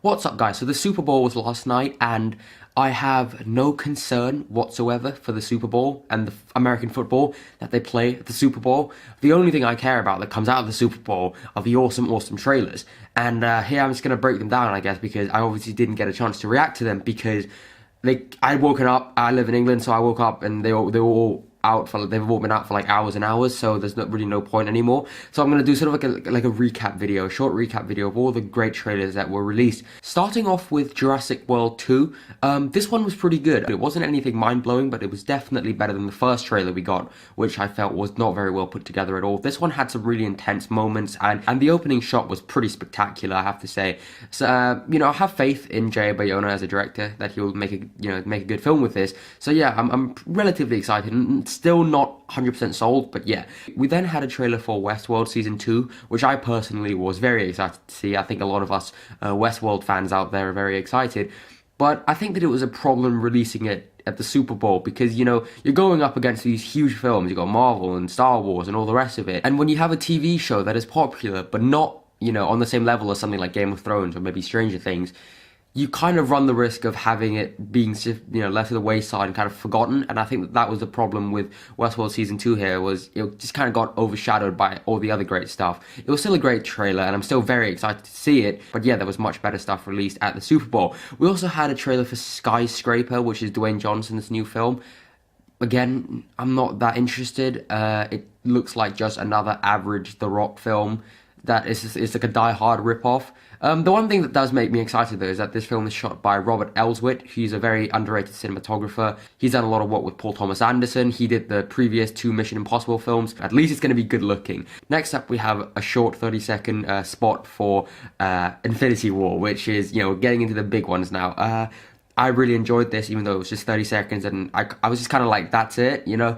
What's up, guys? So the Super Bowl was last night, and I have no concern whatsoever for the Super Bowl and the American football that they play at the Super Bowl. The only thing I care about that comes out of the Super Bowl are the awesome trailers. And here I'm just going to break them down, I guess, because I obviously didn't get a chance to react to them because I'd woken up. I live in England, so I woke up and they were all out for, they've all been out for like hours and hours, so there's not really no point anymore. So I'm going to do sort of like a recap video, a short recap video of all the great trailers that were released. Starting off with Jurassic World 2, this one was pretty good. It wasn't anything mind-blowing, but it was definitely better than the first trailer we got, which I felt was not very well put together at all. This one had some really intense moments, and the opening shot was pretty spectacular, I have to say. So, you know, I have faith in Jay Bayona as a director, that he'll make a good film with this. So yeah, I'm relatively excited, and still not 100% sold, but yeah. We then had a trailer for Westworld Season 2, which I personally was very excited to see. I think a lot of us Westworld fans out there are very excited, but I think that it was a problem releasing it at the Super Bowl because, you know, you're going up against these huge films. You've got Marvel and Star Wars and all the rest of it, and when you have a TV show that is popular but not, you know, on the same level as something like Game of Thrones or maybe Stranger Things, you kind of run the risk of having it being, you know, left to the wayside and kind of forgotten. And I think that was the problem with Westworld Season 2 here, was it just kind of got overshadowed by all the other great stuff. It was still a great trailer, and I'm still very excited to see it, but yeah, there was much better stuff released at the Super Bowl. We also had a trailer for Skyscraper, which is Dwayne Johnson's new film. Again, I'm not that interested. It looks like just another average The Rock film that is like a die-hard rip-off. The one thing that does make me excited, though, is that this film is shot by Robert Elswit. He's a very underrated cinematographer. He's done a lot of work with Paul Thomas Anderson. He did the previous 2 Mission Impossible films. At least it's going to be good-looking. Next up, we have a short 30-second spot for Infinity War, which is, you know, getting into the big ones now. I really enjoyed this, even though it was just 30 seconds, and I was just kind of like, that's it, you know?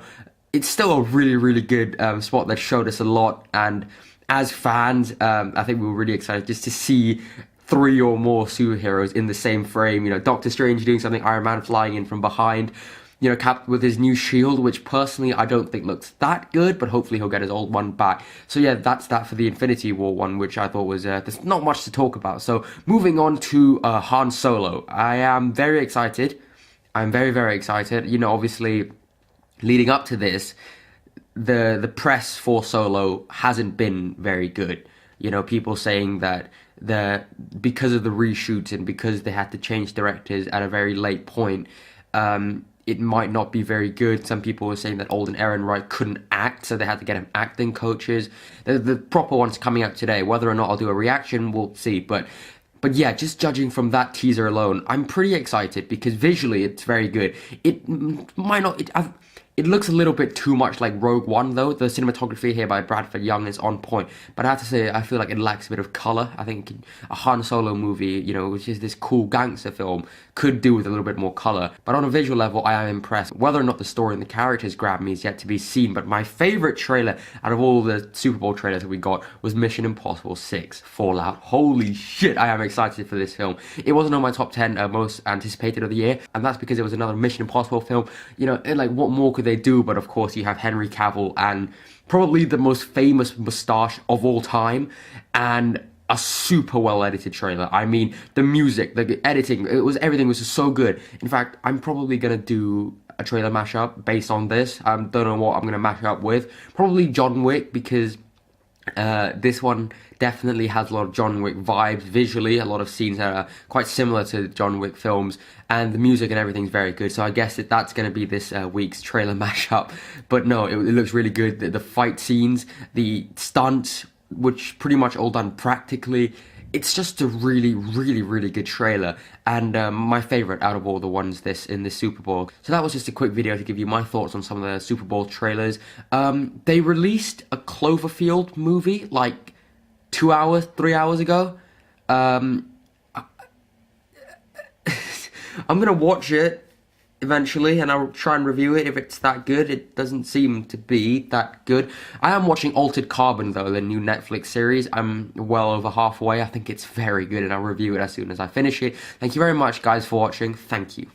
It's still a really good spot that showed us a lot, and as fans, I think we were really excited just to see 3 or more superheroes in the same frame. You know, Doctor Strange doing something, Iron Man flying in from behind, you know, Cap with his new shield, which personally I don't think looks that good, but hopefully he'll get his old one back. So yeah, that's that for the Infinity War one, which I thought was, there's not much to talk about. So moving on to Han Solo. I am very excited. I'm very excited. You know, obviously, leading up to this, the press for Solo hasn't been very good. You know, people saying that because of the reshoots and because they had to change directors at a very late point, it might not be very good. Some people were saying that Alden Ehrenreich couldn't act, so they had to get him acting coaches. The proper one's coming out today. Whether or not I'll do a reaction, we'll see. But yeah, just judging from that teaser alone, I'm pretty excited because visually it's very good. It might not. It looks a little bit too much like Rogue One, though. The cinematography here by Bradford Young is on point, but I have to say, I feel like it lacks a bit of color. I think a Han Solo movie, you know, which is this cool gangster film, could do with a little bit more color. But on a visual level, I am impressed. Whether or not the story and the characters grab me is yet to be seen, but my favorite trailer out of all the Super Bowl trailers that we got was Mission Impossible 6 Fallout. Holy shit, I am excited for this film. It wasn't on my top 10 most anticipated of the year, and that's because it was another Mission Impossible film. You know, like, what more could they do? But of course, you have Henry Cavill and probably the most famous mustache of all time, and a super well edited trailer. I mean, the music, the editing, everything was just so good. In fact, I'm probably gonna do a trailer mashup based on this. I don't know what I'm gonna mash up with. Probably John Wick, because this one definitely has a lot of John Wick vibes visually, a lot of scenes that are quite similar to John Wick films, and the music and everything's very good. So I guess that's going to be this week's trailer mashup. But no, it looks really good. The fight scenes, the stunts, which pretty much all done practically. It's just a really good trailer, and my favorite out of all the ones in this Super Bowl. So that was just a quick video to give you my thoughts on some of the Super Bowl trailers. They released a Cloverfield movie like 3 hours ago. I'm gonna watch it eventually, and I'll try and review it if it's that good. It doesn't seem to be that good. I am watching Altered Carbon, though, the new Netflix series. I'm well over halfway. I think it's very good, and I'll review it as soon as I finish it. Thank you very much, guys, for watching. Thank you.